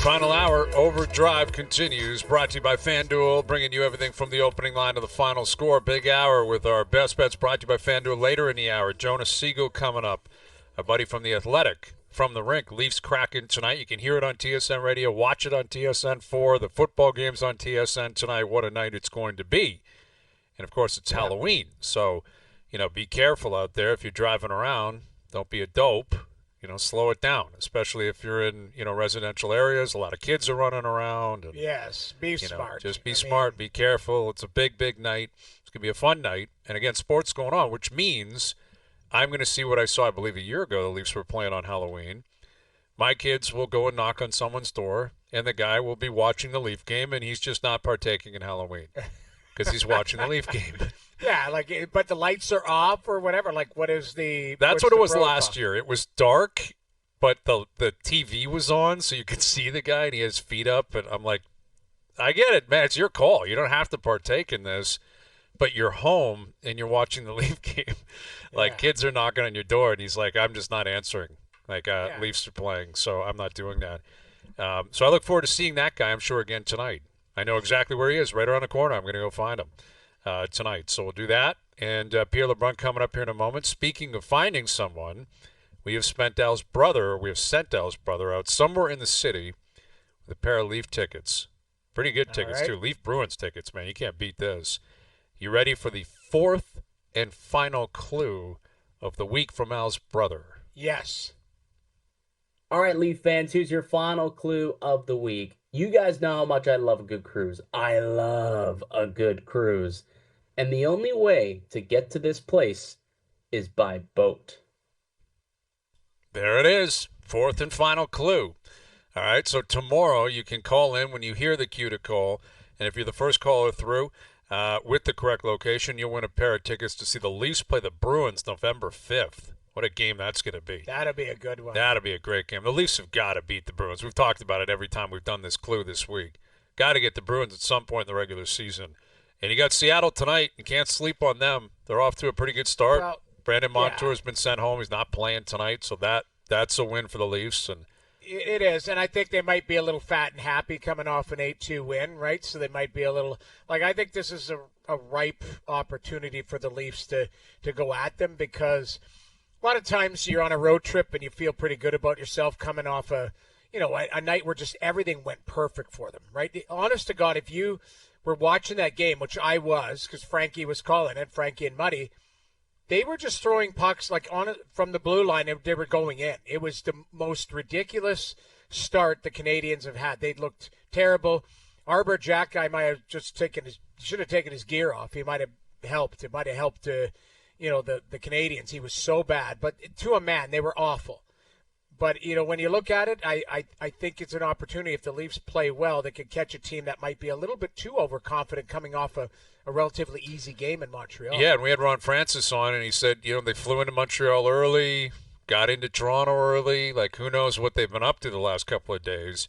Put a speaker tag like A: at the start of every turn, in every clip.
A: Final hour, Overdrive continues, brought to you by FanDuel, bringing you everything from the opening line to the final score. Big hour with our best bets, brought to you by FanDuel. Later in the hour, Jonas Siegel coming up, a buddy from The Athletic, from the rink. Leafs Kraken tonight. You can hear it on TSN Radio, watch it on TSN4. The football game's on TSN tonight. What a night it's going to be. And, of course, it's Halloween. So, be careful out there if you're driving around. Don't be a dope. Slow it down, especially if you're in, residential areas. A lot of kids are running around. And,
B: yes, be smart.
A: Just be smart, be careful. It's a big, big night. It's going to be a fun night. And, again, sports going on, which means I'm going to see what I saw, I believe, a year ago. The Leafs were playing on Halloween. My kids will go and knock on someone's door, and the guy will be watching the Leaf game, and he's just not partaking in Halloween because he's watching the Leaf game.
B: Yeah, but the lights are off or whatever. What is the?
A: That's what it was last year. It was dark, but the TV was on, so you could see the guy, and he had his feet up. And I'm like, I get it, man. It's your call. You don't have to partake in this, but you're home and you're watching the Leaf game. Kids are knocking on your door, and he's like, I'm just not answering. Leafs are playing, so I'm not doing that. So I look forward to seeing that guy, I'm sure, again tonight. I know exactly where he is, right around the corner. I'm going to go find him tonight. So we'll do that. And Pierre LeBrun coming up here in a moment. Speaking of finding someone, we have sent Al's brother out somewhere in the city with a pair of Leaf tickets. Pretty good tickets, too. Leaf Bruins tickets, man. You can't beat this. You ready for the fourth and final clue of the week from Al's brother?
B: Yes.
C: All right, Leaf fans, here's your final clue of the week. You guys know how much I love a good cruise. I love a good cruise. And the only way to get to this place is by boat.
A: There it is. Fourth and final clue. All right, so tomorrow you can call in when you hear the cue to call. And if you're the first caller through with the correct location, you'll win a pair of tickets to see the Leafs play the Bruins November 5th. What a game that's going to be.
B: That'll be a good one.
A: That'll be a great game. The Leafs have got to beat the Bruins. We've talked about it every time we've done this clue this week. Got to get the Bruins at some point in the regular season. And you got Seattle tonight. You can't sleep on them. They're off to a pretty good start.
B: Well,
A: Brandon Montour's been sent home. He's not playing tonight, so that's a win for the Leafs. And
B: it is, and I think they might be a little fat and happy coming off an 8-2 win, right? So they might be a little – I think this is a ripe opportunity for the Leafs to go at them because – a lot of times you're on a road trip and you feel pretty good about yourself coming off a night where just everything went perfect for them, right? Honest to God, if you were watching that game, which I was because Frankie was calling it, Frankie and Muddy, they were just throwing pucks from the blue line. They were going in. It was the most ridiculous start the Canadians have had. They looked terrible. Arbor Jack guy might have just should have taken his gear off. He might have helped. It might have helped the Canadians. He was so bad. But to a man, they were awful. But, when you look at it, I think it's an opportunity. If the Leafs play well, they could catch a team that might be a little bit too overconfident coming off a relatively easy game in Montreal.
A: Yeah, and we had Ron Francis on, and he said, they flew into Montreal early, got into Toronto early. Who knows what they've been up to the last couple of days.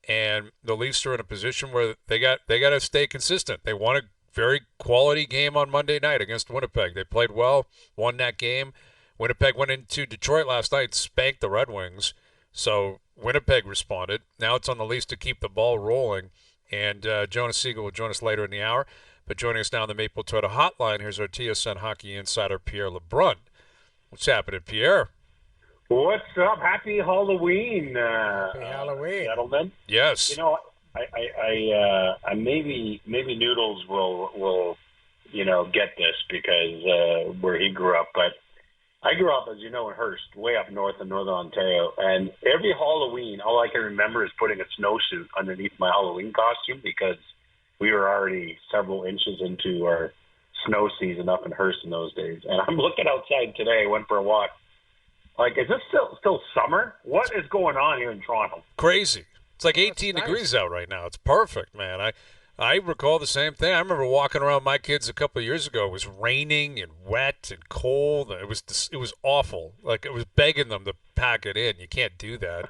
A: And the Leafs are in a position where they got to stay consistent. They won a very quality game on Monday night against Winnipeg. They played well, won that game. Winnipeg went into Detroit last night, spanked the Red Wings. So Winnipeg responded. Now it's on the Leafs to keep the ball rolling. And Jonas Siegel will join us later in the hour. But joining us now on the Maple Toyota Hotline, here's our TSN hockey insider, Pierre LeBrun. What's happening, Pierre?
D: What's up? Happy Halloween,
B: Happy Halloween,
D: gentlemen.
A: Yes.
D: I maybe Noodles will get this because where he grew up, but I grew up, as you know, in Hearst, way up north in northern Ontario, and every Halloween, all I can remember is putting a snowsuit underneath my Halloween costume because we were already several inches into our snow season up in Hearst in those days. And I'm looking outside today. I went for a walk. Is this still summer? What is going on here in Toronto?
A: Crazy. It's 18 degrees out right now. It's perfect, man. I recall the same thing. I remember walking around my kids a couple of years ago. It was raining and wet and cold. It was awful. It was begging them to pack it in. You can't do that.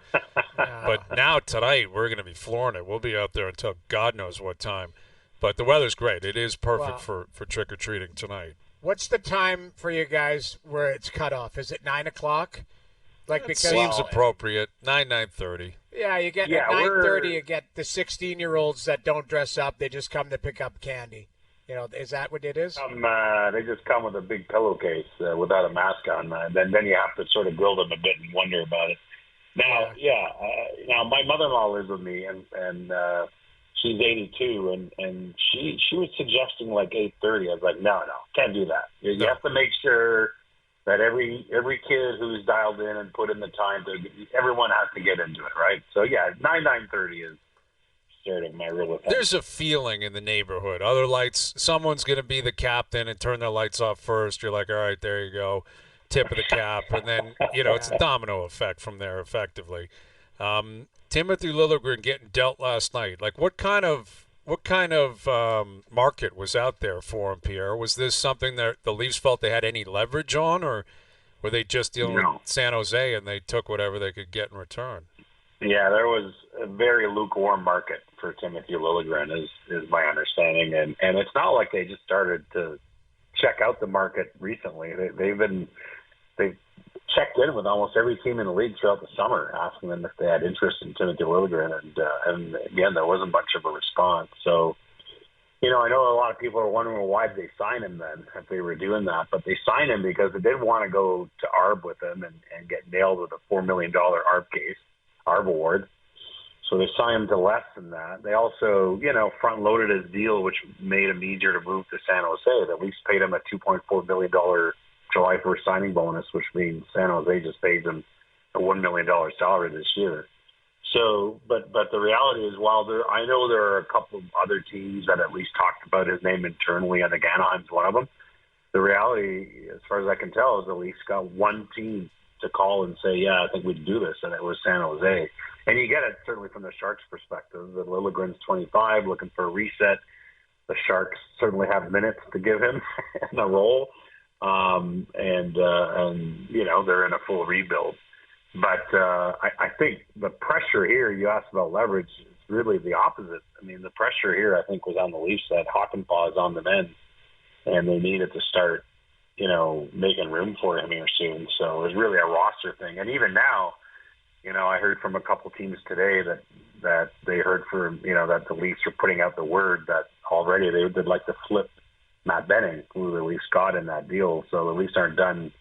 A: But now tonight we're going to be flooring it. We'll be out there until God knows what time. But the weather's great. It is perfect for trick-or-treating tonight.
B: What's the time for you guys where it's cut off? Is it 9 o'clock?
A: It seems appropriate. 9:30.
B: Yeah, you get at 9:30. You get the 16-year-olds that don't dress up; they just come to pick up candy. Is that what it is?
D: They just come with a big pillowcase without a mask on. Then you have to sort of grill them a bit and wonder about it. Now, now my mother-in-law lives with me, and she's 82, and she was suggesting like 8:30. I was like, no, can't do that. You have to make sure that every kid who's dialed in and put in the time, everyone has to get into it, right? So, 9:30 is sort of my rule of thumb.
A: There's a feeling in the neighborhood. Other lights, someone's going to be the captain and turn their lights off first. You're like, all right, there you go, tip of the cap. And then, it's a domino effect from there effectively. Timothy Liljegren getting dealt last night. Like, what kind of market was out there for him, Pierre? Was this something that the Leafs felt they had any leverage on, or were they just dealing with San Jose and they took whatever they could get in return?
D: Yeah, there was a very lukewarm market for Timothy Liljegren, is my understanding, and it's not like they just started to check out the market recently. They've checked in with almost every team in the league throughout the summer, asking them if they had interest in Timothy Liljegren, and again, there wasn't much of a response. So, I know a lot of people are wondering why did they sign him then if they were doing that, but they signed him because they didn't want to go to ARB with him and get nailed with a $4 million ARB award. So they signed him to less than that. They also, front-loaded his deal, which made him easier to move to San Jose. The Leafs paid him a $2.4 million July 1st signing bonus, which means San Jose just paid him a $1 million salary this year. So, but the reality is, while I know there are a couple of other teams that at least talked about his name internally, and Anaheim's one of them. The reality, as far as I can tell, is the Leafs got one team to call and say, yeah, I think we'd do this, and it was San Jose. And you get it certainly from the Sharks' perspective. That Liljegren's 25, looking for a reset. The Sharks certainly have minutes to give him in the role. And they're in a full rebuild. But I think the pressure here, you asked about leverage, is really the opposite. I mean, the pressure here, I think, was on the Leafs that Hakanpää is on the mend, and they needed to start, making room for him here soon. So it was really a roster thing. And even now, I heard from a couple teams today that they heard that the Leafs are putting out the word that already they'd like to flip Matt Benning, who the Leafs got in that deal. So the Leafs aren't done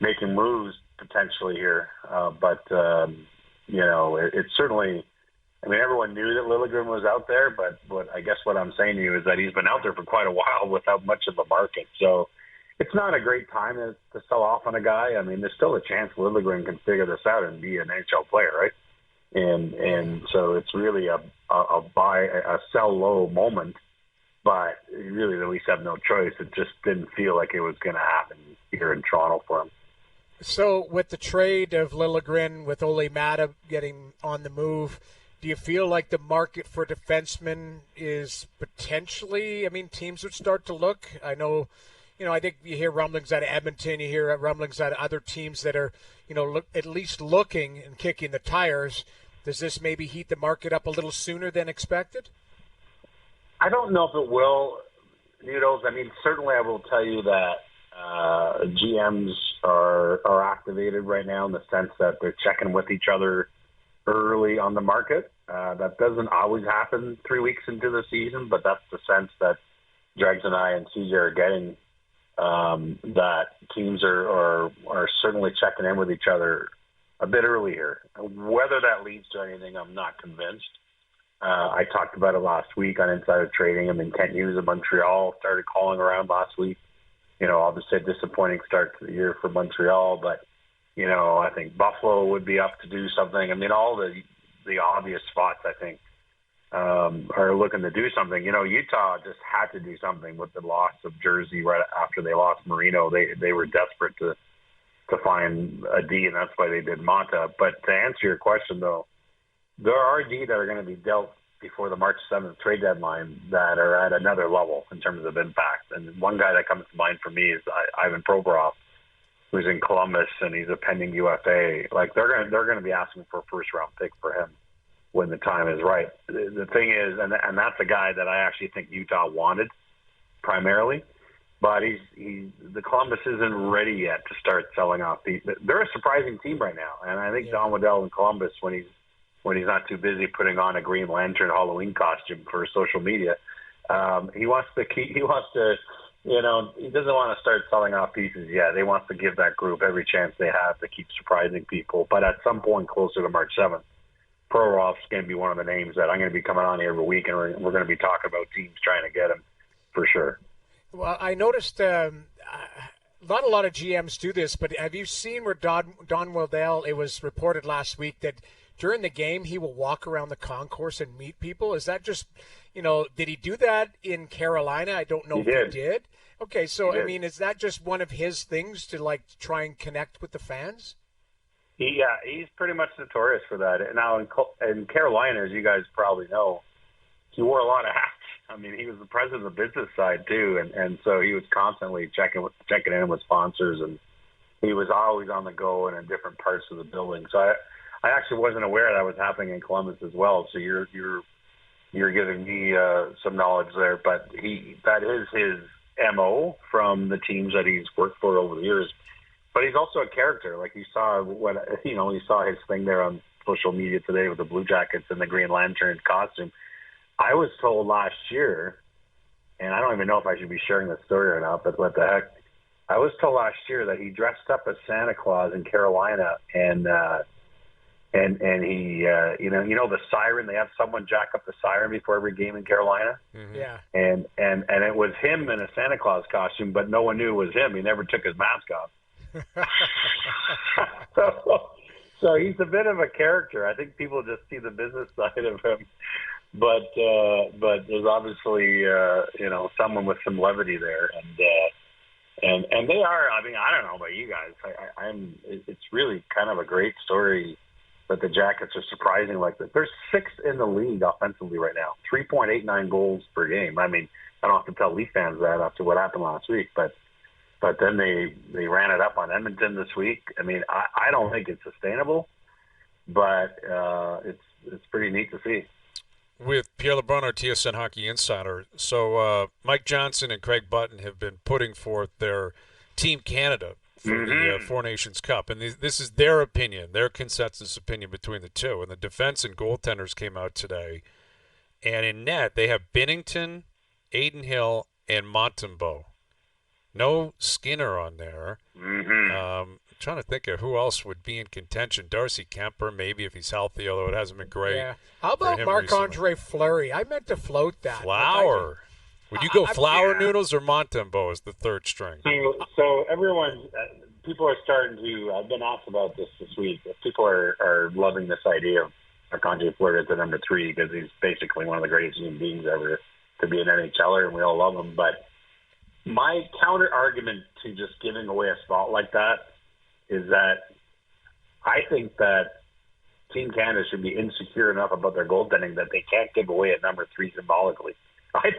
D: making moves potentially here. But it's certainly, everyone knew that Liljegren was out there, but I guess what I'm saying to you is that he's been out there for quite a while without much of a market. So it's not a great time to sell off on a guy. There's still a chance Liljegren can figure this out and be an NHL player, right? And so it's really a sell low moment, but really the Leafs have no choice. It just didn't feel like it was going to happen here in Toronto for him.
B: So with the trade of Liljegren, with Ole Mata getting on the move, do you feel like the market for defensemen is potentially, teams would start to look? I know, I think you hear rumblings out of Edmonton, you hear rumblings out of other teams that are, at least looking and kicking the tires. Does this maybe heat the market up a little sooner than expected?
D: I don't know if it will, Noodles. Certainly I will tell you that GMs are activated right now in the sense that they're checking with each other early on the market. That doesn't always happen 3 weeks into the season, but that's the sense that Dregs and I and CJ are getting, that teams are certainly checking in with each other a bit earlier. Whether that leads to anything, I'm not convinced. I talked about it last week on Insider Trading. Kent Hughes of Montreal started calling around last week. Obviously a disappointing start to the year for Montreal, but, I think Buffalo would be up to do something. All the obvious spots, I think, are looking to do something. Utah just had to do something with the loss of Jersey right after they lost Marino. They were desperate to find a D, and that's why they did Mata. But to answer your question, though, there are D that are going to be dealt before the March 7th trade deadline that are at another level in terms of impact. And one guy that comes to mind for me is Ivan Provorov, who's in Columbus, and he's a pending UFA. Like, they're going to be asking for a first-round pick for him when the time is right. The thing is, and that's a guy that I actually think Utah wanted primarily, but the Columbus isn't ready yet to start selling off. They're a surprising team right now, and I think Don Waddell in Columbus, when when he's not too busy putting on a Green Lantern Halloween costume for social media. He wants to, he doesn't want to start selling off pieces yet. He wants to give that group every chance they have to keep surprising people. But at some point closer to March 7th, Prohorov's going to be one of the names that I'm going to be coming on here every week, and we're going to be talking about teams trying to get him for sure.
B: Well, I noticed not a lot of GMs do this, but have you seen where Don Waddell, it was reported last week that during the game he will walk around the concourse and meet people? Is that just, did he do that in Carolina? I don't know if he did. Okay, so, I mean, is that just one of his things to, try and connect with the fans?
D: He's pretty much notorious for that. Now, in Carolina, as you guys probably know, he wore a lot of hats. I mean, he was the president of the business side, too, and so he was constantly checking in with sponsors, and he was always on the go and in different parts of the building. So I actually wasn't aware that was happening in Columbus as well, so you're giving me some knowledge there. But that is his MO from the teams that he's worked for over the years. But he's also a character. Like you saw you saw his thing there on social media today with the Blue Jackets and the Green Lantern costume. I was told last year, and I don't even know if I should be sharing this story or not, but what the heck. I was told last year that he dressed up as Santa Claus in Carolina, and he, the siren, they have someone jack up the siren before every game in Carolina.
B: Mm-hmm. Yeah.
D: And it was him in a Santa Claus costume, but no one knew it was him. He never took his mask off. So he's a bit of a character. I think people just see the business side of him, but there's obviously someone with some levity there, and they are. I mean, I don't know about you guys. It's really kind of a great story that the Jackets are surprising like this. They're sixth in the league offensively right now, 3.89 goals per game. I mean, I don't have to tell Leaf fans that after what happened last week, but then they ran it up on Edmonton this week. I mean, I don't think it's sustainable, but it's pretty neat to see.
A: With Pierre LeBrun, our TSN Hockey Insider. So Mike Johnson and Craig Button have been putting forth their Team Canada for the Four Nations Cup. And this is their opinion, their consensus opinion between the two. And the defense and goaltenders came out today. And in net, they have Binnington, Adin Hill, and Montembeault. No Skinner on there. I'm trying to think of who else would be in contention. Darcy Kemper, maybe, if he's healthy, although it hasn't been great.
B: Yeah. How about Marc-Andre Fleury? I meant to float that.
A: Flower. Would you go Flower Noodles or Montembeault as the third string?
D: So everyone, people are starting to, I've been asked about this week. People are loving this idea of Marc-Andre Fleury at the number 3 because he's basically one of the greatest human beings ever to be an NHLer, and we all love him. But my counter argument to just giving away a spot like that is that I think that Team Canada should be insecure enough about their goaltending that they can't give away at number 3 symbolically. I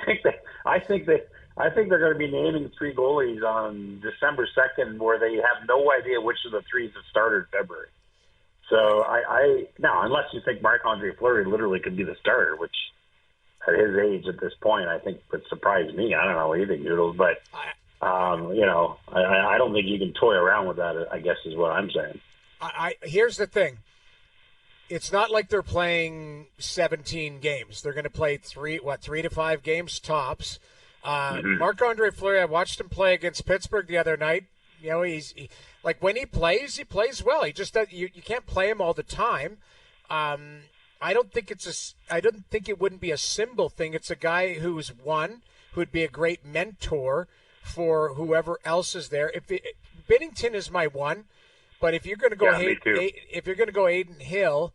D: think they're going to be naming 3 goalies on December 2nd where they have no idea which of the 3s have started in February. So now, unless you think Marc-Andre Fleury literally could be the starter, which at his age at this point, I think would surprise me. I don't know what you think, Noodles, but I don't think you can toy around with that, I guess is what I'm saying.
B: Here's the thing. It's not like they're playing 17 games. They're going to play 3 to 5 games tops. Marc-Andre Fleury, I watched him play against Pittsburgh the other night. He's when he plays well. He just does, you can't play him all the time. I don't think it wouldn't be a symbol thing. It's a guy who's who'd be a great mentor for whoever else is there. Binnington is my 1, but if you're going to go if you're going to go Adin Hill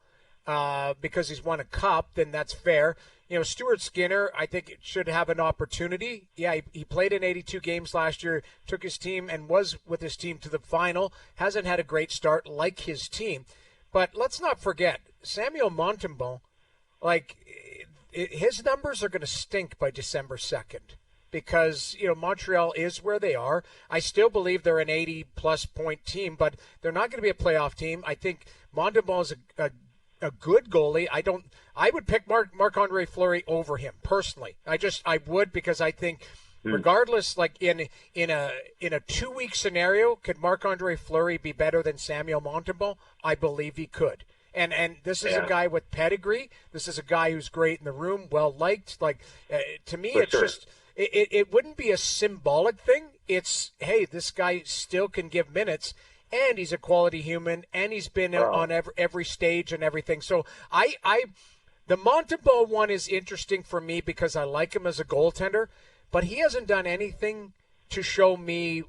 B: because he's won a cup, then that's fair. Stuart Skinner, I think it should have an opportunity. Yeah, he played in 82 games last year, took his team and was with his team to the final. Hasn't had a great start like his team. But let's not forget, Samuel Montembeault, his numbers are going to stink by December 2nd because, Montreal is where they are. I still believe they're an 80-plus point team, but they're not going to be a playoff team. I think Montembeault is a good goalie. I would pick Marc-Andre Fleury over him personally. I would because I think regardless, in a 2-week scenario, could Marc-Andre Fleury be better than Samuel Montembeault? I believe he could. And this is a guy with pedigree. This is a guy who's great in the room, well liked. Like to me, it's just it wouldn't be a symbolic thing. It's, hey, this guy still can give minutes, and he's a quality human, and he's been on every stage and everything. So the Montembeault one is interesting for me because I like him as a goaltender, but he hasn't done anything to show me,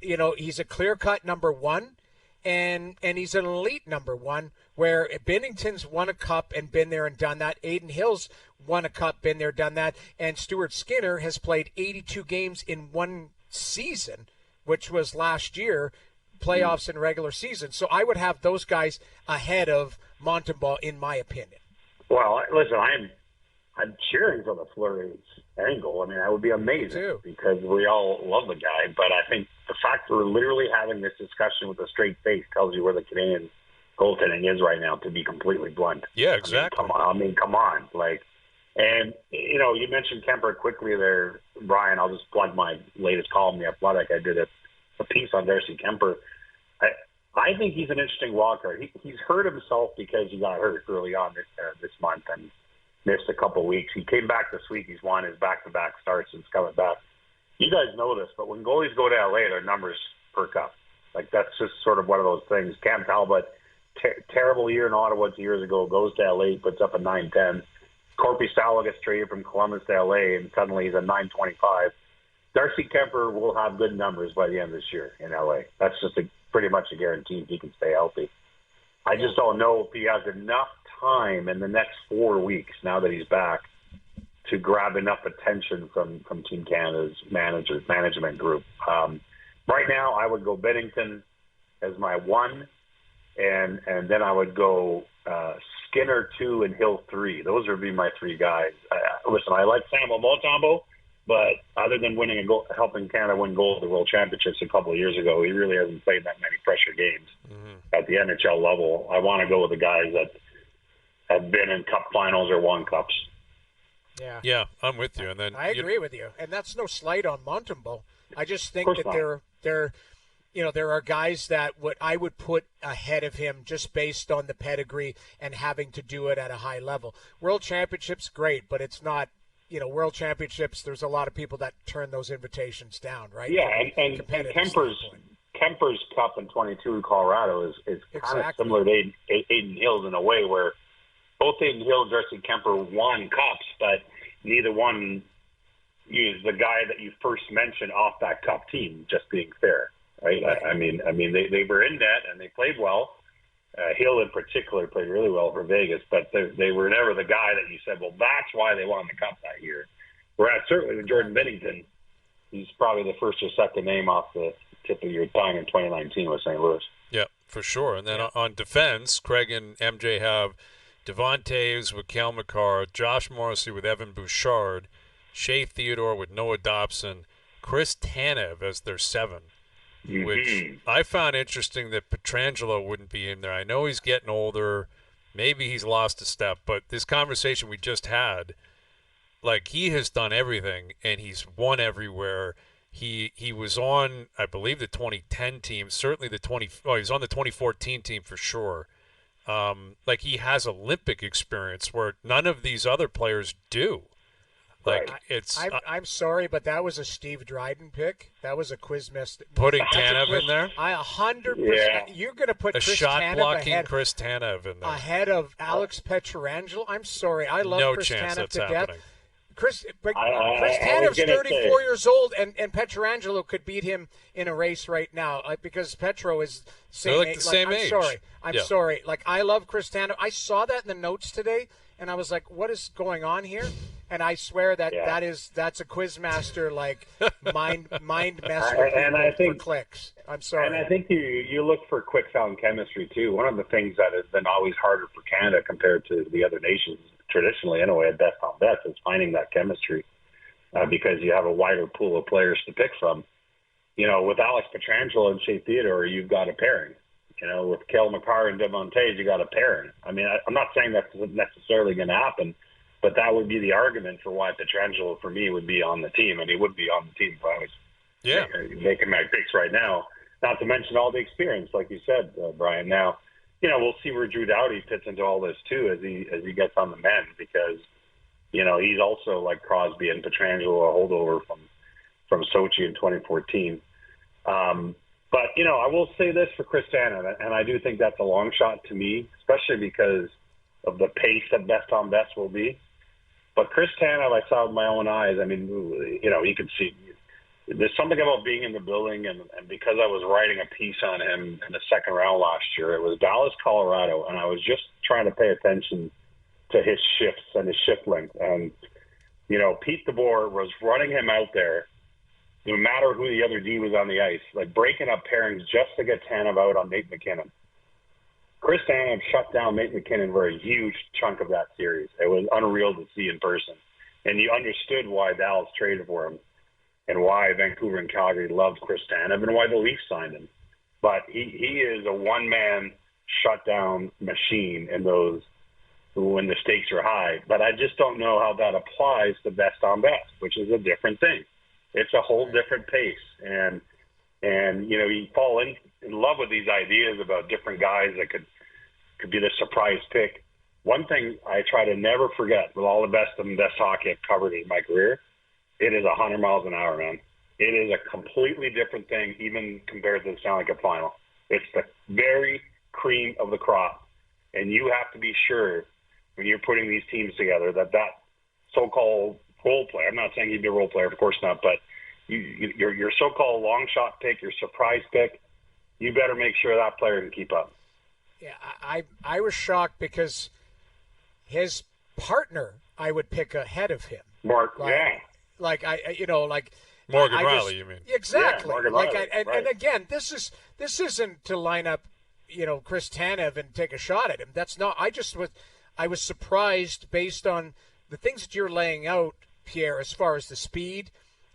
B: he's a clear-cut number one, and he's an elite number one, where Binnington's won a cup and been there and done that. Aiden Hill's won a cup, been there, done that. And Stuart Skinner has played 82 games in one season, which was last year, playoffs and regular season. So I would have those guys ahead of Montembeault, in my opinion.
D: Well, listen, I'm cheering for the Fleury's angle. I mean, that would be amazing because we all love the guy. But I think the fact we're literally having this discussion with a straight face tells you where the Canadian goaltending is right now, to be completely blunt.
A: Yeah, exactly.
D: Come on. And, you mentioned Kemper quickly there, Brian. I'll just plug my latest column, The Athletic. I did a piece on Darcy Kemper. I think he's an interesting walker. He's hurt himself because he got hurt early on this month and missed a couple weeks. He came back this week. He's won his back-to-back starts and he's coming back. You guys know this, but when goalies go to LA, their numbers perk up. Like, that's just sort of one of those things. Cam Talbot, terrible year in Ottawa 2 years ago, goes to LA, puts up a 9.10. Corpi Salo gets traded from Columbus to LA, and suddenly he's a 9.25. Darcy Kemper will have good numbers by the end of this year in LA. That's just pretty much a guarantee if he can stay healthy. I just don't know if he has enough time in the next 4 weeks, now that he's back, to grab enough attention from Team Canada's management group. Right now, I would go Binnington as my one, and then I would go Skinner 2 and Hill 3. Those would be my three guys. Listen, I like Samuel Montembeault, but other than helping Canada win gold at the World Championships a couple of years ago, he really hasn't played that many pressure games at the NHL level. I want to go with the guys that have been in cup finals or won cups.
A: Yeah, I'm with you. And then
B: I agree with you, and that's no slight on Montembeault. I just think that there are guys that I would put ahead of him just based on the pedigree and having to do it at a high level. World Championships, great, but it's not. World Championships, there's a lot of people that turn those invitations down, right?
D: Yeah, and Kemper's Cup in 22 in Colorado is kind of similar to Aiden Hill's in a way, where both Aiden Hill and Darcy Kemper won cups, but neither one used the guy that you first mentioned off that cup team, just being fair, right? I mean, they were in net and they played well. Hill in particular played really well for Vegas, but they were never the guy that you said, well, that's why they won the cup that year. Whereas certainly with Jordan Binnington, he's probably the first or second name off the tip of your tongue in 2019 with St. Louis.
A: Yeah, for sure. And then on defense, Craig and MJ have Devon Toews with Cale Makar, Josh Morrissey with Evan Bouchard, Shea Theodore with Noah Dobson, Chris Tanev as their 7. Which I found interesting that Pietrangelo wouldn't be in there. I know he's getting older. Maybe he's lost a step. But this conversation we just had, like, he has done everything, and he's won everywhere. He was on, I believe, the 2010 team, certainly he was on the 2014 team for sure. Like, he has Olympic experience where none of these other players do. Like,
B: I'm sorry, but that was a Steve Dryden pick. That was a Quizmaster.
A: Putting Tanev in there?
B: 100%. Yeah. You're going to put Chris
A: shot-blocking Chris Tanev in there.
B: Ahead of Alex Pietrangelo? I'm sorry. I love Chris Tanev to death. Chris Tanev's 34 years old, and Pietrangelo could beat him in a race right now, because Petro is
A: same age.
B: I'm sorry. Like, I love Chris Tanev. I saw that in the notes today, and I was like, what is going on here? And I swear that's a Quizmaster, like, mind mess for clicks. I'm sorry.
D: And I think you look for quick sound chemistry too. One of the things that has been always harder for Canada compared to the other nations traditionally, anyway, at best on best, is finding that chemistry because you have a wider pool of players to pick from. With Alex Pietrangelo and Shea Theodore, you've got a pairing. With Cale Makar and Devon Toews, you got a pairing. I mean, I'm not saying that's necessarily going to happen, but that would be the argument for why Pietrangelo, for me, would be on the team, and he would be on the team if I was making my picks right now. Not to mention all the experience, like you said, Brian. Now, we'll see where Drew Doughty fits into all this too as he gets on the men, because he's also like Crosby and Pietrangelo, a holdover from Sochi in 2014. But I will say this for Chris Tanev, and I do think that's a long shot to me, especially because of the pace that Best on Best will be. But Chris Tanev, I saw with my own eyes. I mean, you could see there's something about being in the building, and because I was writing a piece on him in the second round last year, it was Dallas, Colorado, and I was just trying to pay attention to his shifts and his shift length. And, Pete DeBoer was running him out there, no matter who the other D was on the ice, like breaking up pairings just to get Tanev out on Nate McKinnon. Chris Tanev shut down Nate McKinnon for a huge chunk of that series. It was unreal to see in person. And you understood why Dallas traded for him and why Vancouver and Calgary loved Chris Tanev and why the Leafs signed him. But he is a one-man shutdown machine in those when the stakes are high. But I just don't know how that applies to Best on Best, which is a different thing. It's a whole different pace. And you fall in love with these ideas about different guys that could be the surprise pick. One thing I try to never forget with all the best and best hockey I've covered in my career, it is 100 miles an hour, man. It is a completely different thing, even compared to the Stanley Cup final. It's the very cream of the crop. And you have to be sure when you're putting these teams together that so-called role player, I'm not saying he'd be a role player, of course not, but your so-called long shot pick, your surprise pick, you better make sure that player can keep up.
B: Yeah, I was shocked because his partner I would pick ahead of him.
D: Morgan
A: Riley, you mean?
B: Exactly.
D: Yeah, Morgan
B: like,
D: Riley,
B: and again, this isn't to line up, Chris Tanev and take a shot at him. That's not. I was surprised based on the things that you're laying out, Pierre, as far as the speed,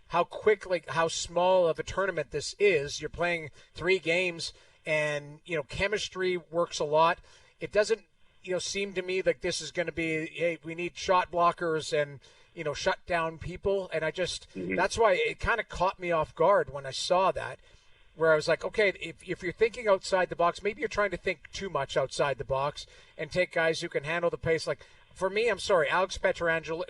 B: how quickly, how small of a tournament this is. You're playing 3 games, and chemistry works a lot. It doesn't seem to me like this is going to be, hey, we need shot blockers and shut down people. And I just that's why it kind of caught me off guard when I saw that, where I was like, okay, if you're thinking outside the box, maybe you're trying to think too much outside the box and take guys who can handle the pace. Like, for me, I'm sorry, Alex Pietrangelo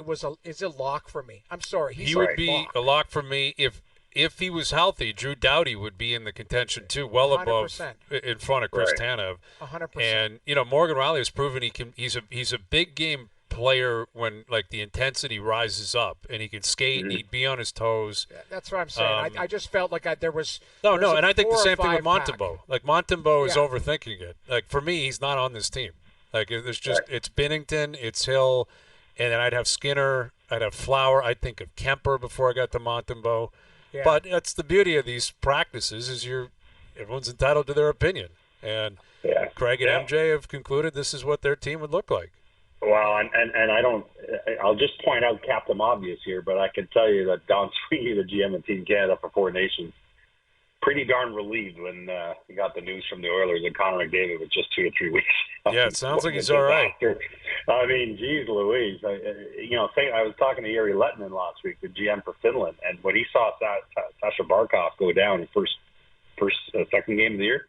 B: is a lock for me. I'm sorry.
A: He would be a lock for me if he was healthy. Drew Doughty would be in the contention too, well 100%. Above in front of Chris Tanev.
B: 100%.
A: And Morgan Riley has proven he's a big game player when like the intensity rises up and he can skate and he'd be on his toes.
B: Yeah, that's what I'm saying. I just felt like there was
A: and I think the same thing with Montembeault. Like Montembeault is
B: Yeah.
A: overthinking it. Like for me, he's not on this team. Like there's just it's Binnington, it's Hill, and then I'd have Skinner, I'd have Flower. I'd think of Kemper before I got to Montembeault.
B: Yeah.
A: But that's the beauty of these practices is everyone's entitled to their opinion. And Craig and MJ have concluded this is what their team would look like.
D: Well, and I'll just point out Captain Obvious here, but I can tell you that Don Sweeney, the GM of Team Canada for Four Nations, pretty darn relieved when he got the news from the Oilers that Connor McDavid was just 2 or 3 weeks.
A: Yeah, it sounds like he's all right.
D: I mean, geez Louise. I was talking to Jiri Lettinen last week, the GM for Finland, and when he saw Sasha Barkov go down in second game of the year,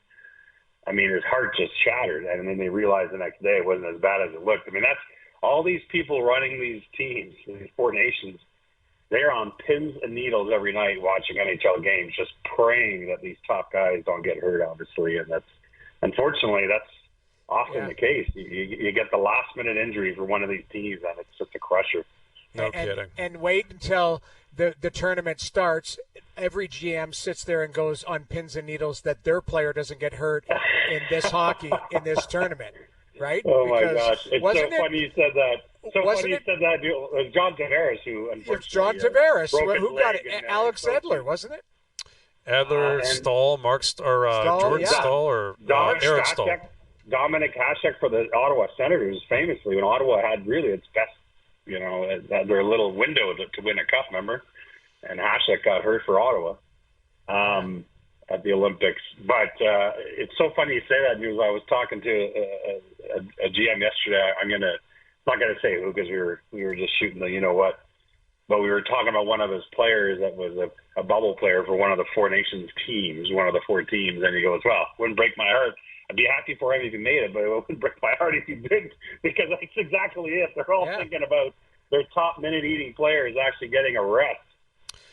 D: I mean, his heart just shattered. And then they realized the next day it wasn't as bad as it looked. I mean, that's all these people running these teams, these Four Nations. They're on pins and needles every night watching NHL games, just praying that these top guys don't get hurt, obviously. And unfortunately, that's often the case. You get the last-minute injury for one of these teams, and it's just a crusher.
A: No kidding.
B: And wait until the tournament starts. Every GM sits there and goes on pins and needles that their player doesn't get hurt in this hockey, in this tournament, right?
D: Oh,
B: because
D: my gosh. It's so funny you said that. It was John Tavares who, unfortunately,
B: it's John Tavares.
D: broke his
B: Who got it?
D: leg
B: Alex Edler, wasn't it?
A: Adler, Stahl, Jordan Stahl, or Eric Stahl.
D: Dominic Hasek for the Ottawa Senators, famously, when Ottawa had really its best, had their little window to win a cup, remember? And Hasek got hurt for Ottawa at the Olympics. But it's so funny you say that news. I was talking to a GM yesterday. I'm not going to say who because we were just shooting the you-know-what. But we were talking about one of his players that was a bubble player for one of the Four Nations teams, one of the 4 teams. And he goes, well, wouldn't break my heart. I'd be happy for him if he made it, but it wouldn't break my heart if he didn't, because that's exactly it. They're all thinking about their top minute-eating players actually getting a rest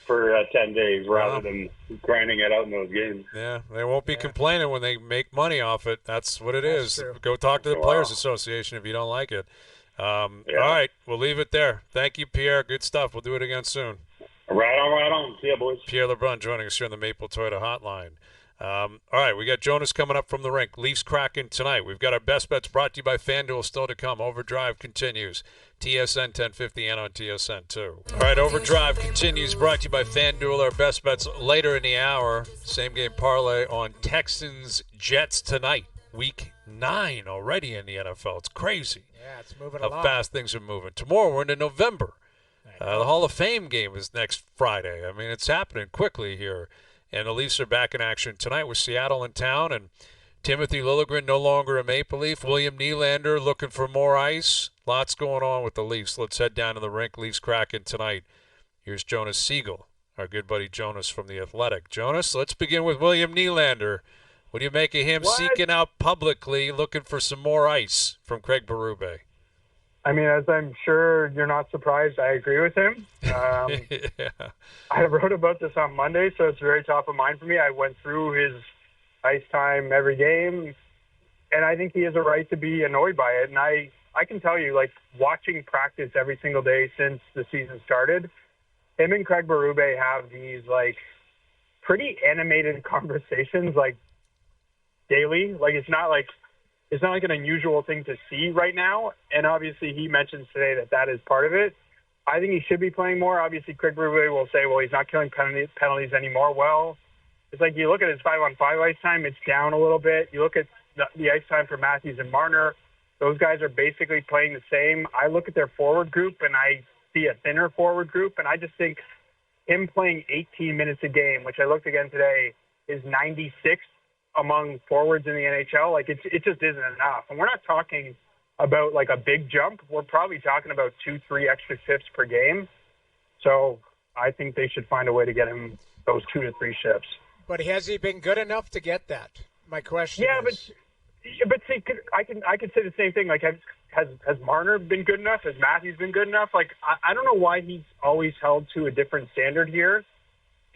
D: for 10 days rather than grinding it out in those games.
A: Yeah, they won't be complaining when they make money off it. That's what it is.
B: True.
A: Go talk to the Players Association if you don't like it. All right, we'll leave it there. Thank you, Pierre. Good stuff. We'll do it again soon.
D: Right on, right on. See ya, boys.
A: Pierre LeBrun joining us here on the Maple Toyota Hotline. All right, we got Jonas coming up from the rink. Leafs Kraken tonight. We've got our best bets brought to you by FanDuel still to come. OverDrive continues. TSN 1050 and on TSN 2. All right, OverDrive continues, brought to you by FanDuel. Our best bets later in the hour. Same game parlay on Texans-Jets tonight. Week 9 already in the NFL. It's crazy.
B: Yeah, it's moving
A: how
B: along.
A: fast things are moving. Tomorrow we're into November. The Hall of Fame game is next Friday. I mean, it's happening quickly here. And the Leafs are back in action tonight with Seattle in town. And Timothy Liljegren no longer a Maple Leaf. William Nylander looking for more ice. Lots going on with the Leafs. Let's head down to the rink. Leafs Kraken tonight. Here's Jonas Siegel, our good buddy Jonas from The Athletic. Jonas, let's begin with William Nylander. What do you make of him seeking out publicly, looking for some more ice from Craig Berube?
E: I mean, as I'm sure you're not surprised, I agree with him. I wrote about this on Monday, so it's very top of mind for me. I went through his ice time every game, and I think he has a right to be annoyed by it. And I can tell you, like, watching practice every single day since the season started, him and Craig Berube have these, like, pretty animated conversations, like, daily. Like, it's not like an unusual thing to see right now. And obviously he mentions today that is part of it. I think he should be playing more. Obviously Craig Berube will say, well, he's not killing penalties anymore. Well, it's like you look at his 5-on-5 ice time, it's down a little bit. You look at the ice time for Matthews and Marner. Those guys are basically playing the same. I look at their forward group and I see a thinner forward group. And I just think him playing 18 minutes a game, which I looked again today, is 96th among forwards in the NHL. Like, it just isn't enough. And we're not talking about, like, a big jump. We're probably talking about 2-3 extra shifts per game. So I think they should find a way to get him those 2 to 3 shifts.
B: But has he been good enough to get that? My question is...
E: but see, I could say the same thing. Like, has Marner been good enough? Has Matthews been good enough? Like, I don't know why he's always held to a different standard here.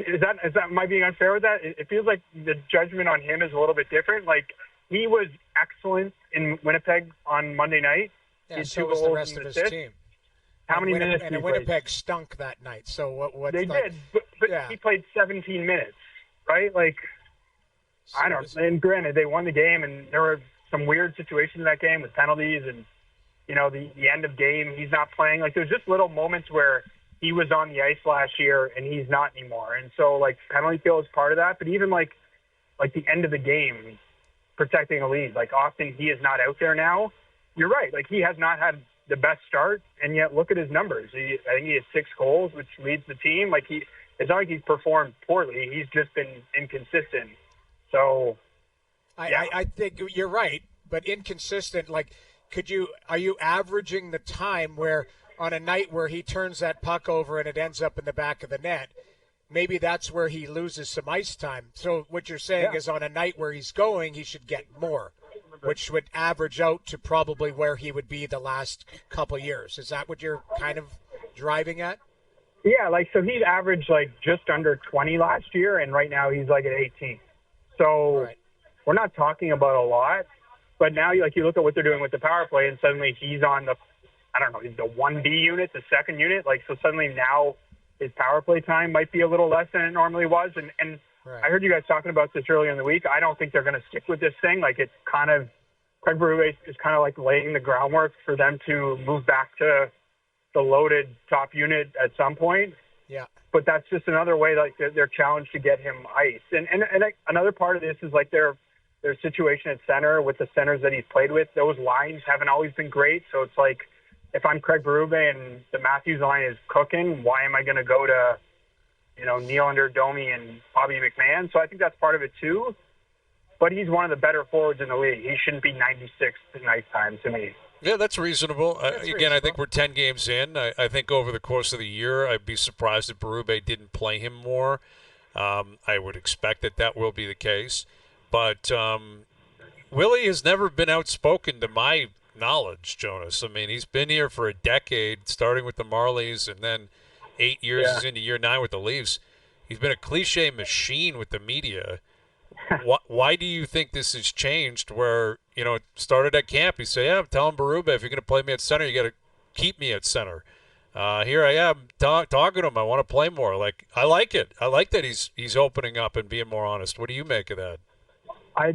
E: Is that am I being unfair with that? It feels like the judgment on him is a little bit different. Like, he was excellent in Winnipeg on Monday night.
B: Yeah, so was the rest of his team.
E: How many minutes?
B: And Winnipeg stunk that night. So what?
E: They did, but he played 17 minutes, right? Like, so I don't. And granted, they won the game, and there were some weird situations in that game with penalties, and the end of game, he's not playing. Like, there's just little moments where he was on the ice last year and he's not anymore. And so, like, penalty kill is part of that. But even like the end of the game, protecting a lead, like, often he is not out there now. You're right. Like, he has not had the best start, and yet look at his numbers. I think he has 6 goals, which leads the team. Like, it's not like he's performed poorly. He's just been inconsistent. So,
B: I think you're right, but inconsistent. Like, are you averaging the time where on a night where he turns that puck over and it ends up in the back of the net, maybe that's where he loses some ice time. So what you're saying is on a night where he's going, he should get more, which would average out to probably where he would be the last couple years. Is that what you're kind of driving at?
E: Yeah, like, so he's averaged like just under 20 last year, and right now he's like at 18. So we're not talking about a lot, but now you look at what they're doing with the power play, and suddenly he's on the 1B unit, the second unit. Like, so suddenly now his power play time might be a little less than it normally was. And I heard you guys talking about this earlier in the week. I don't think they're going to stick with this thing. Like, it's kind of, Craig Berube is kind of like laying the groundwork for them to move back to the loaded top unit at some point.
B: Yeah.
E: But that's just another way, like, they're challenged to get him ice. And another part of this is, like, their situation at center with the centers that he's played with. Those lines haven't always been great. So it's like, if I'm Craig Berube and the Matthews line is cooking, why am I going to go to, Nylander, Domi, and Bobby McMahon? So I think that's part of it too. But he's one of the better forwards in the league. He shouldn't be 96th in ice time to me.
A: Yeah, that's reasonable. Again, I think we're 10 games in. I think over the course of the year, I'd be surprised if Berube didn't play him more. I would expect that will be the case. But Willie has never been outspoken to my knowledge, Jonas. I mean, he's been here for a decade, starting with the Marlies, and then 8 years is into year 9 with the Leafs. He's been a cliche machine with the media. Why do you think this has changed where, it started at camp? You say, I'm telling Berube, if you're going to play me at center, you got to keep me at center. Here I am talking to him. I want to play more. I like it. I like that he's opening up and being more honest. What do you make of that?
E: I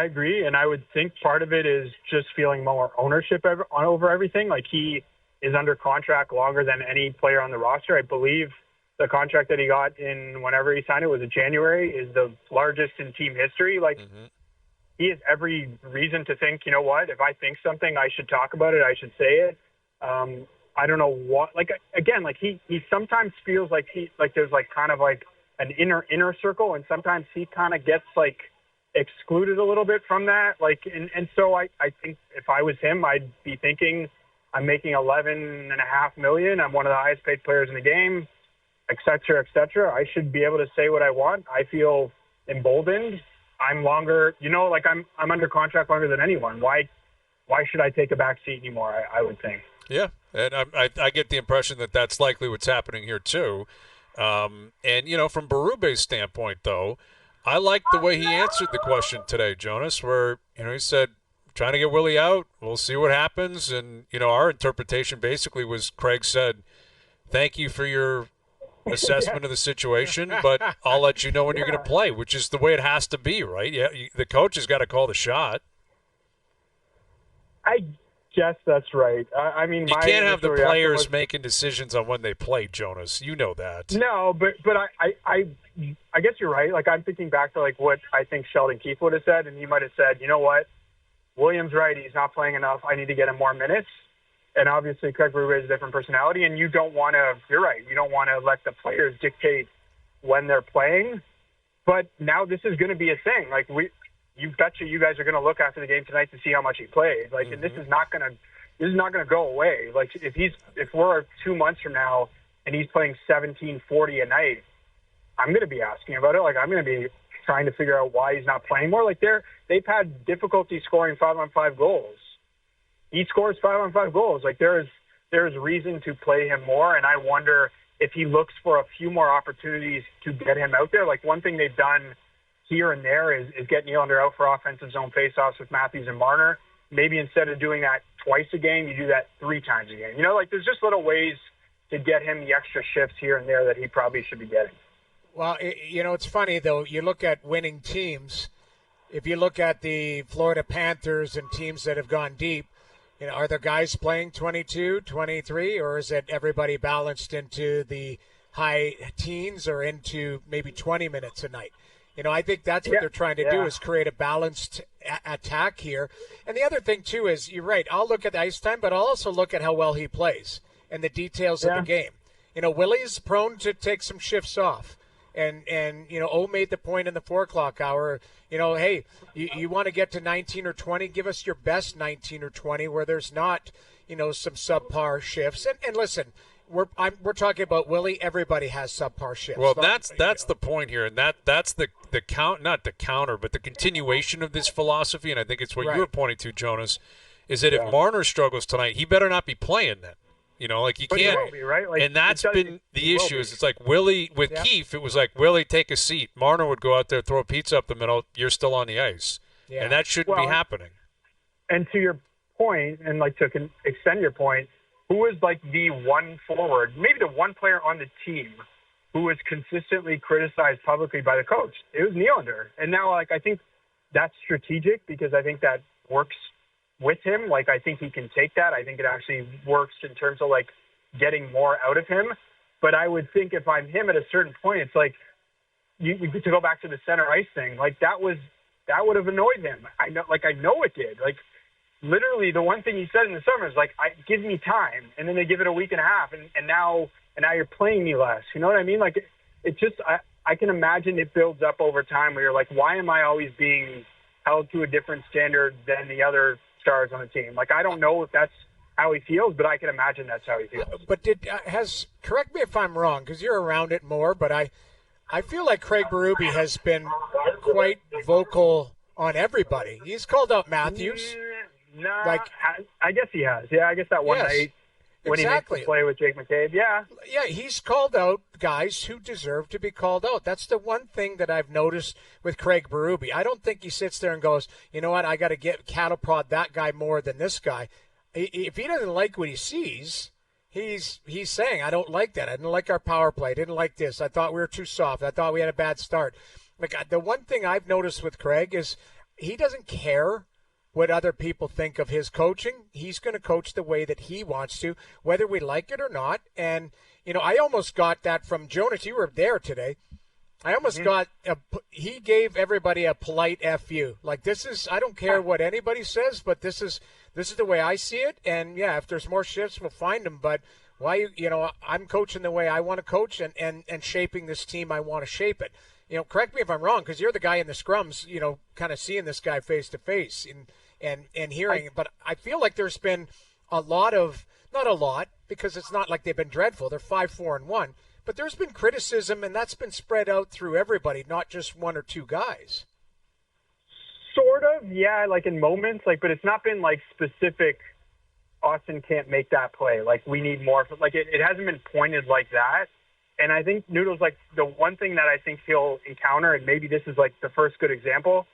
E: agree, and I would think part of it is just feeling more ownership over everything. Like, he is under contract longer than any player on the roster. I believe the contract that he got in whenever he signed it was in January is the largest in team history. He has every reason to think, you know what, if I think something, I should talk about it. I should say it. I don't know what, he sometimes feels like there's kind of an inner circle, and sometimes he kind of gets excluded a little bit from that. And so I think if I was him, I'd be thinking, I'm making $11.5 million. I'm one of the highest paid players in the game, et cetera, et cetera. I should be able to say what I want. I feel emboldened. I'm longer, I'm under contract longer than anyone. Why should I take a back seat anymore? I would think.
A: Yeah, and I get the impression that that's likely what's happening here too. And from Berube's standpoint, though, I like the way he answered the question today, Jonas, where he said, trying to get Willie out. We'll see what happens. And our interpretation basically was, Craig said, thank you for your assessment of the situation, but I'll let you know when you're going to play, which is the way it has to be, right? Yeah, the coach has got to call the shot.
E: I guess that's right. I mean,
A: you can't have the players making decisions on when they play, Jonas. You know that.
E: No, but I guess you're right. I'm thinking back to what I think Sheldon Keefe would have said, and he might have said, you know what, William's right. He's not playing enough. I need to get him more minutes. And obviously, Craig Berube is a different personality, and you don't want to. You're right. You don't want to let the players dictate when they're playing. But now this is going to be a thing. You betcha you guys are going to look after the game tonight to see how much he played. And this is not going to go away. If we're 2 months from now and he's playing 17-40 a night, I'm going to be asking about it. I'm going to be trying to figure out why he's not playing more. They've had difficulty scoring 5-on-5 goals. He scores 5-on-5 goals. There's reason to play him more, and I wonder if he looks for a few more opportunities to get him out there. One thing they've done here and there is get Nylander out for offensive zone faceoffs with Matthews and Marner. Maybe instead of doing that twice a game, you do that 3 times a game. There's just little ways to get him the extra shifts here and there that he probably should be getting.
B: Well, it's funny, though. You look at winning teams. If you look at the Florida Panthers and teams that have gone deep, are there guys playing 22, 23, or is it everybody balanced into the high teens or into maybe 20 minutes a night? I think that's what they're trying to do is create a balanced attack here. And the other thing, too, is you're right. I'll look at the ice time, but I'll also look at how well he plays and the details of the game. Willie's prone to take some shifts off. And O made the point in the 4 o'clock hour, hey, you want to get to 19 or 20, give us your best 19 or 20 where there's not, some subpar shifts. And listen, we're talking about Willie. Everybody has subpar shifts.
A: Well, that's the point here, and that's the not the counter, but the continuation of this philosophy, and I think it's what you were pointing to, Jonas, is that if Marner struggles tonight, he better not be playing then. You can't.
E: He will be, right?
A: And that's been the issue. Is it's Willie with Keefe. It was Willie, take a seat. Marner would go out there, throw a pizza up the middle. You're still on the ice, and that shouldn't be happening.
E: And to your point, and to extend your point, who was the one forward, maybe the one player on the team who was consistently criticized publicly by the coach? It was Nylander. And now, I think that's strategic because I think that works with him. I think he can take that. I think it actually works in terms of getting more out of him. But I would think if I'm him at a certain point, it's you to go back to the center ice thing. That would have annoyed him. I know it did. Literally the one thing he said in the summer is give me time, and then they give it a week and a half, and now you're playing me less. You know what I mean? It just I can imagine it builds up over time where you're why am I always being held to a different standard than the other stars on the team? I don't know if that's how he feels, but I can imagine that's how he feels.
B: But correct me if I'm wrong, because you're around it more, but I feel like Craig Berube has been quite vocal on everybody. He's called out Matthews.
E: Nah,
B: Like-
E: I guess he has. Yeah, I guess that one
B: Yes,
E: night when
B: exactly.
E: he makes the play with Jake McCabe. Yeah.
B: Yeah, he's called out guys who deserve to be called out. That's the one thing that I've noticed with Craig Berube. I don't think he sits there and goes, you know what, I got to get cattle prod that guy more than this guy. If he doesn't like what he sees, he's saying, I don't like that. I didn't like our power play. I didn't like this. I thought we were too soft. I thought we had a bad start. Like, the one thing I've noticed with Craig is he doesn't care what other people think of his coaching. He's going to coach the way that he wants to, whether we like it or not. And, I almost got that from Jonas. You were there today. I almost got he gave everybody a polite FU. Like, this is, I don't care what anybody says, but this is the way I see it. And yeah, if there's more shifts, we'll find them. But why, I'm coaching the way I want to coach and shaping this team. I want to shape it. Correct me if I'm wrong, because you're the guy in the scrums, kind of seeing this guy face to face and hearing. But I feel like there's been a lot of, not a lot, because it's not like they've been dreadful. They're 5-4-1, but there's been criticism, and that's been spread out through everybody, not just one or two guys.
E: Sort of, yeah, like in moments, but it's not been like specific. Austin can't make that play. Like, we need more. Like, it hasn't been pointed like that. And I think Noodles, like, the one thing that I think he'll encounter, and maybe this is like the first good example,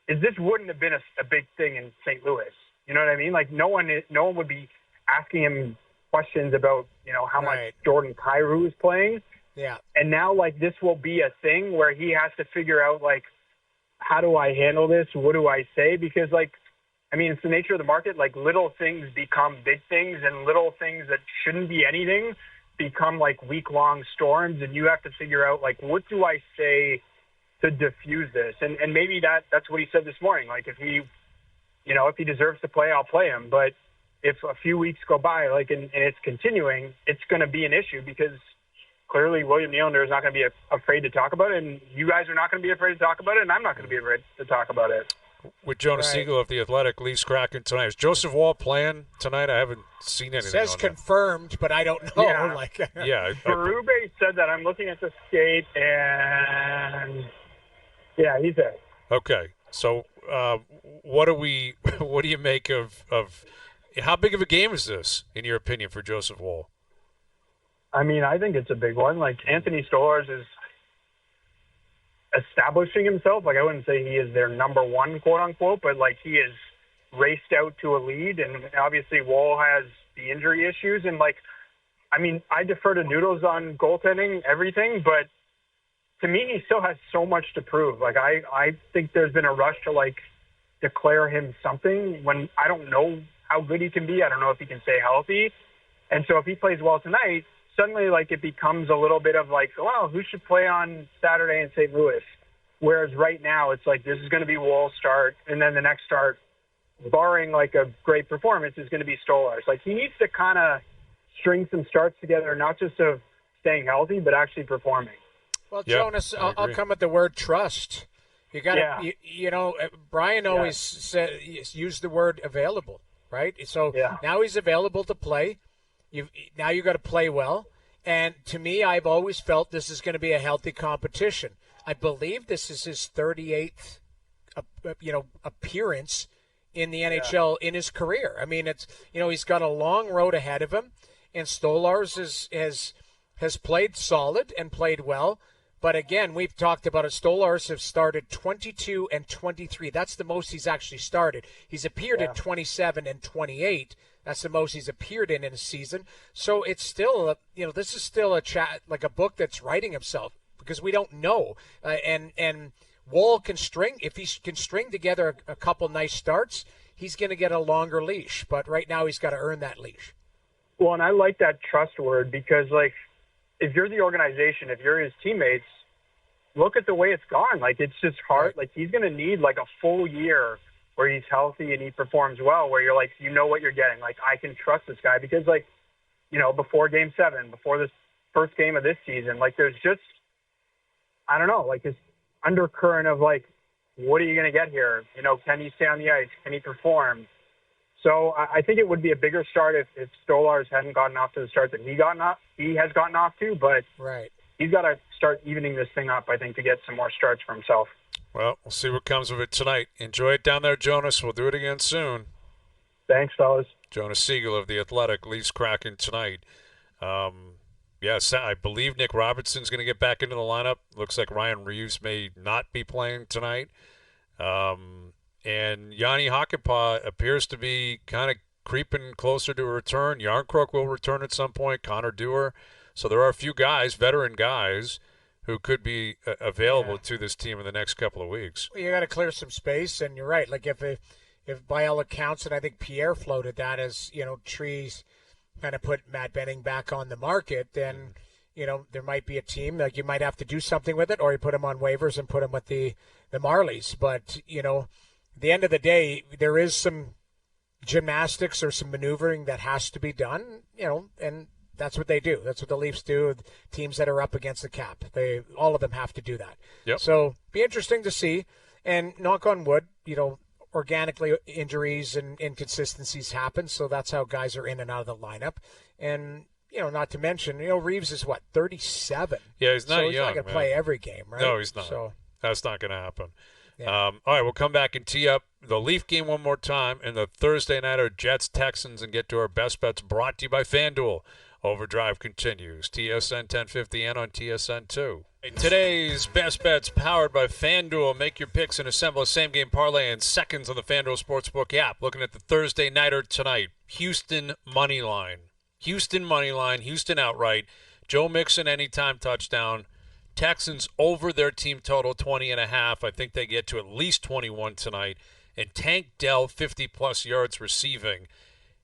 E: is this wouldn't have been a big thing in St. Louis. You know what I mean? Like, no one would be asking him questions about, how much Jordan Kyrou is playing.
B: Yeah.
E: And now, like, this will be a thing where he has to figure out, like, how do I handle this? What do I say? Because, like, I mean, it's the nature of the market. Like, little things become big things, and little things that shouldn't be anything become, like, week-long storms, and you have to figure out, like, what do I say to diffuse this? And maybe that's what he said this morning. Like, if he deserves to play, I'll play him. But if a few weeks go by, like, and it's continuing, it's going to be an issue, because clearly William Nylander is not going to be afraid to talk about it, and you guys are not going to be afraid to talk about it, and I'm not going to be afraid to talk about it.
A: With Jonas Siegel of The Athletic, Leafs Kraken tonight. Is Joseph Woll playing tonight? I haven't seen anything.
B: Says
A: on
B: confirmed, but I don't know.
E: Yeah.
A: Yeah.
E: Berube said that. I'm looking at the skate, and yeah, he's there.
A: Okay. So what do you make of how big of a game is this, in your opinion, for Joseph Woll?
E: I mean, I think it's a big one. Like, Anthony Stolarz is establishing himself. Like, I wouldn't say he is their number one, quote unquote, but like, he is raced out to a lead, and obviously Woll has the injury issues. And like, I mean, I defer to Noodles on goaltending, everything, but to me, he still has so much to prove. Like, I think there's been a rush to like declare him something when I don't know how good he can be. I don't know if he can stay healthy. And so if he plays well tonight, suddenly, like, it becomes a little bit of like, well, who should play on Saturday in St. Louis? Whereas right now, it's like, this is going to be Woll's start, and then the next start, barring like a great performance, is going to be Stolarz. Like, he needs to kind of string some starts together, not just of staying healthy, but actually performing.
B: Well,
A: Yep,
B: Jonas,
A: I
B: I'll
A: agree.
B: come with the word trust. You got to,
E: Yeah.
B: Brian always said, use the word available, right? So now he's available to play. Now you got to play well. And to me, I've always felt this is going to be a healthy competition. I believe this is his 38th, appearance in the NHL in his career. I mean, it's, he's got a long road ahead of him, and Stolarz has played solid and played well. But again, we've talked about it. Stolarz have started 22 and 23. That's the most he's actually started. He's appeared in 27 and 28. That's the most he's appeared in a season. So it's still, this is still a chat, like a book that's writing himself, because we don't know. And Woll can string, if he can string together a couple nice starts, he's going to get a longer leash. But right now he's got to earn that leash.
E: Well, and I like that trust word, because, like, if you're the organization, if you're his teammates, look at the way it's gone. Like, it's just hard. Like, he's going to need like a full year where he's healthy and he performs well, where you're like, what you're getting. Like, I can trust this guy, because, like, before Game 7, before this first game of this season, like, there's just, I don't know, like, this undercurrent of like, what are you going to get here? Can he stay on the ice? Can he perform? So I think it would be a bigger start if Stolarz hadn't gotten off to the start that he has gotten off to, but
B: right.
E: He's got to start evening this thing up, I think, to get some more starts for himself.
A: Well, we'll see what comes of it tonight. Enjoy it down there, Jonas. We'll do it again soon.
E: Thanks, fellas.
A: Jonas Siegel of The Athletic, Leafs Kraken tonight. Yes, I believe Nick Robertson's going to get back into the lineup. Looks like Ryan Reeves may not be playing tonight. And Yanni Hakanpää appears to be kind of creeping closer to a return. Yarncroke will return at some point. Connor Dewar. So there are a few guys, veteran guys, who could be available to this team in the next couple of weeks.
B: Well, you got to clear some space, and you're right. Like if by all accounts, and I think Pierre floated that as Trees kind of put Matt Benning back on the market, then there might be a team like you might have to do something with it, or you put him on waivers and put him with the Marlies. But at the end of the day, there is some gymnastics or some maneuvering that has to be done. And that's what they do. That's what the Leafs do. Teams that are up against the cap, all of them have to do that.
A: Yep.
B: So be interesting to see. And knock on wood, organically injuries and inconsistencies happen. So that's how guys are in and out of the lineup. And not to mention, Reeves is 37.
A: Yeah, he's not
B: so he's
A: young.
B: not going to play every game, right?
A: No, he's not.
B: So
A: that's not going to happen.
B: Yeah.
A: All right, we'll come back and tee up the Leaf game one more time and the Thursday nighter Jets-Texans and get to our best bets brought to you by FanDuel. Overdrive continues. TSN 1050 and on TSN 2. Today's best bets powered by FanDuel. Make your picks and assemble a same-game parlay in seconds on the FanDuel Sportsbook app. Looking at the Thursday nighter tonight. Houston money line. Houston outright. Joe Mixon anytime touchdown. Texans over their team total 20.5. I think they get to at least 21 tonight. And Tank Dell 50-plus yards receiving.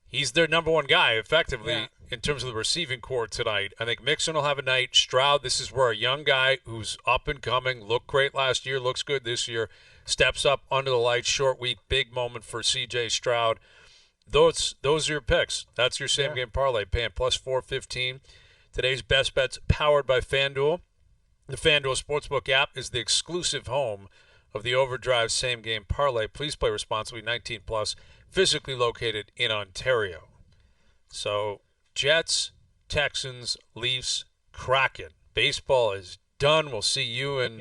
A: He's their number one guy, effectively, in terms of the receiving core tonight. I think Mixon will have a night. Stroud, this is where a young guy who's up and coming, looked great last year, looks good this year, steps up under the lights, short week, big moment for C.J. Stroud. Those are your picks. That's your same-game parlay, paying plus 415. Today's best bets powered by FanDuel. The FanDuel Sportsbook app is the exclusive home of the OverDrive same-game parlay. Please play responsibly, 19+, physically located in Ontario. So, Jets, Texans, Leafs, Kraken. Baseball is done. We'll see you in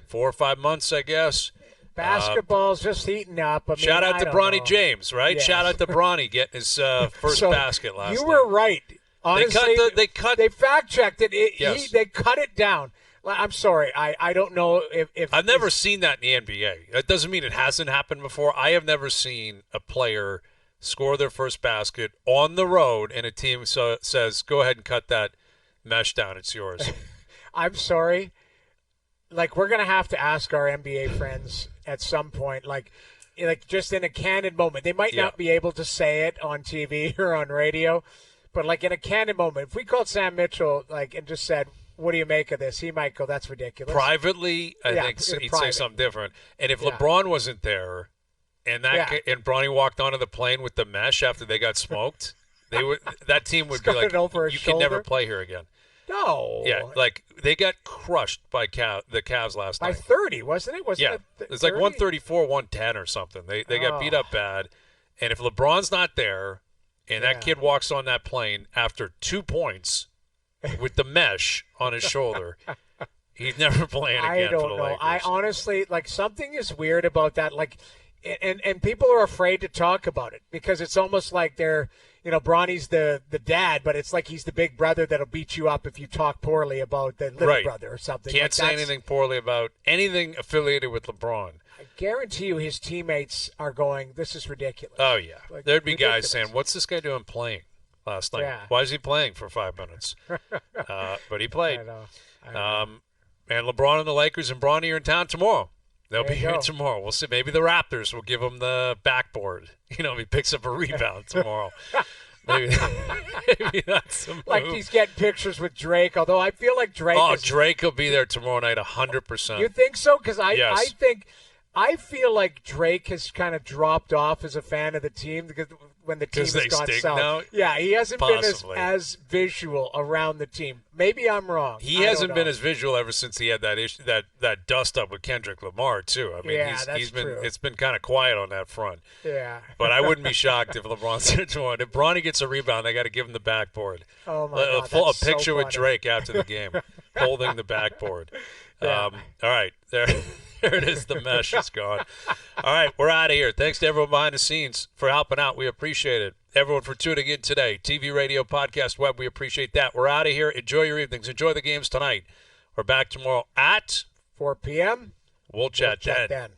A: 4 or 5 months, I guess.
B: Basketball's just heating up. I mean,
A: shout out to Bronny
B: know.
A: James, right?
B: Yes.
A: Shout out to Bronny getting his first basket last night.
B: You were right. Honestly, they fact-checked it. They cut it down. I'm sorry. I don't know if
A: I've never seen that in the NBA. That doesn't mean it hasn't happened before. I have never seen a player score their first basket on the road and a team says, go ahead and cut that mesh down. It's yours.
B: I'm sorry. Like, we're going to have to ask our NBA friends at some point, like just in a candid moment. They might not be able to say it on TV or on radio, but like in a candid moment, if we called Sam Mitchell and just said, what do you make of this? He might go, that's ridiculous.
A: Privately, I think he'd say something different. And if LeBron wasn't there and and Bronny walked onto the plane with the mesh after they got smoked, that team would be like, you can never play here again.
B: No.
A: Yeah, they got crushed by the Cavs last night.
B: By 30, wasn't it?
A: It was like 134, 110 or something. They got beat up bad. And if LeBron's not there and that kid walks on that plane after 2 points with the mesh on his shoulder, he's never playing again for the Lakers.
B: I honestly, something is weird about that. And people are afraid to talk about it because it's almost like they're, Bronny's the dad, but it's like he's the big brother that'll beat you up if you talk poorly about the little brother or something.
A: Can't say anything poorly about anything affiliated with LeBron.
B: I guarantee you his teammates are going, this is ridiculous.
A: Oh, yeah. There'd be guys saying, what's this guy doing playing last night?
B: Yeah.
A: Why is he playing for 5 minutes? But he played.
B: I know.
A: And LeBron and the Lakers and Bronny are in town tomorrow. They'll be here
B: go.
A: tomorrow. We'll see. Maybe the Raptors will give him the backboard. If he picks up a rebound tomorrow. Maybe that's the move.
B: Like he's getting pictures with Drake, although I feel like Drake
A: Drake will be there tomorrow night 100%.
B: You think so? Because
A: Yes.
B: I feel like Drake has kind of dropped off as a fan of the team because when the team has gone south.
A: Now?
B: Yeah, he hasn't
A: Possibly.
B: been as visual around the team. Maybe I'm wrong.
A: He hasn't been as visual ever since he had that issue, that dust up with Kendrick Lamar too. I mean,
B: that's
A: been
B: true.
A: It's been kind of quiet on that front.
B: Yeah.
A: But I wouldn't be shocked if LeBron's there tomorrow. If Bronny gets a rebound, they got to give him the backboard.
B: Oh my God,
A: A
B: that's
A: picture
B: so
A: with
B: funny.
A: Drake after the game, holding the backboard.
B: Yeah.
A: All right, there. There it is. The mesh is gone. All right, we're out of here. Thanks to everyone behind the scenes for helping out. We appreciate it. Everyone for tuning in today. TV, radio, podcast, web, we appreciate that. We're out of here. Enjoy your evenings. Enjoy the games tonight. We're back tomorrow at
B: 4 p.m.
A: We'll chat then.